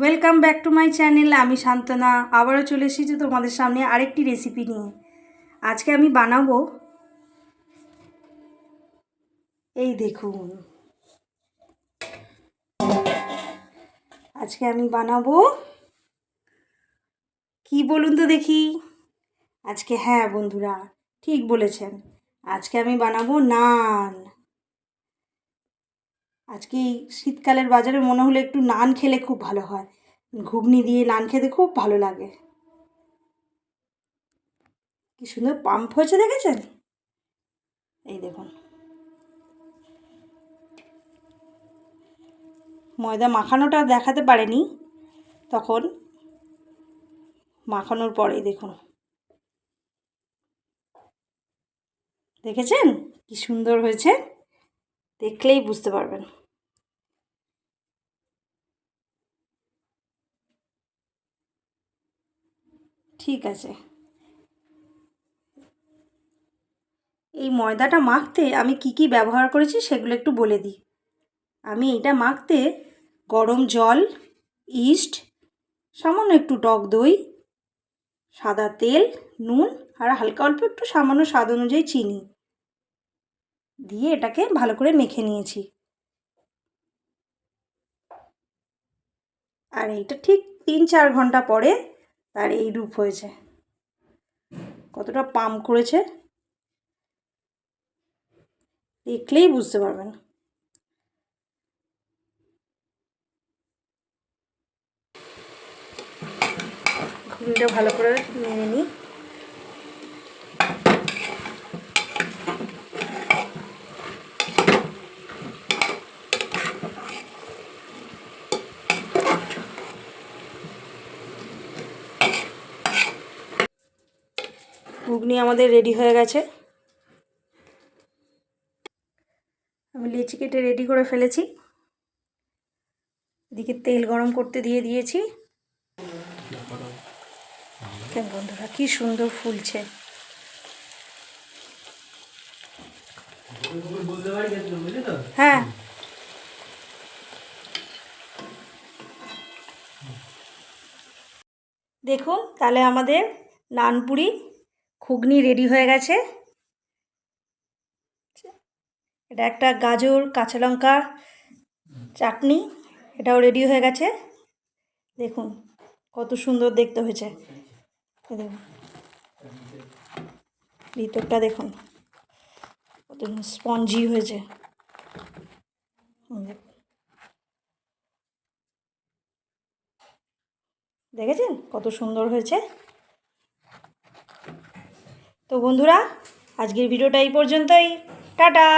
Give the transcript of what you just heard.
Welcome back to my channel. আমি শান্তনা আবারও চলে এসেছি তোমাদের সামনে আরেকটি রেসিপি নিয়ে। আজকে আমি বানাবো, এই দেখুন, আজকে আমি বানাবো কি বলুন তো দেখি। আজকে হ্যাঁ বন্ধুরা, ঠিক বলেছেন, আজকে আমি বানাবো নান। আজকে এই শীতকালের বাজারে মনে হলো একটু নান খেলে খুব ভালো হয়। ঘুগনি দিয়ে নান খেতে খুব ভালো লাগে। কি সুন্দর পাম্প হয়েছে দেখেছেন? এই দেখুন, ময়দা মাখানোটা দেখাতে পারেনি তখন, মাখানোর পরেই দেখুন, দেখেছেন কি সুন্দর হয়েছে? দেখলেই বুঝতে পারবেন। ঠিক আছে, এই ময়দাটা মাখতে আমি কি কি ব্যবহার করেছি সেগুলো একটু বলে দিই। আমি এটা মাখতে গরম জল, ইস্ট, সামান্য একটু টক দই, সাদা তেল, নুন আর হালকা অল্প একটু সামান্য স্বাদ অনুযায়ী চিনি দিয়ে এটাকে ভালো করে মেখে নিয়েছি। আর এইটা ঠিক 3-4 ঘন্টা পরে তার এই রূপ হয়েছে। কতটা পাম্প করেছে দেখলেই বুঝতে পারবেন। ঘুগনিটা ভালো করে নেড়ে নিই। ঘুগনি আমাদের রেডি হয়ে গেছে। আমি লেচি কেটে রেডি করে ফেলেছি। এদিকে তেল গরম করতে দিয়ে দিয়েছি। বন্ধুরা কি সুন্দর ফুলছে। হ্যাঁ, দেখুন তাহলে আমাদের নানপুরি ঘুগনি রেডি হয়ে গেছে। এটা একটা গাজর কাঁচা লঙ্কা চাটনি, এটাও রেডি হয়ে গেছে। দেখুন কত সুন্দর দেখতে হয়েছে। দেখুন ভিতরটা দেখুন কত স্পঞ্জি হয়েছে। দেখেছেন কত সুন্দর হয়েছে? তো বন্ধুরা আজকের ভিডিওটা এই পর্যন্তই। টাটা।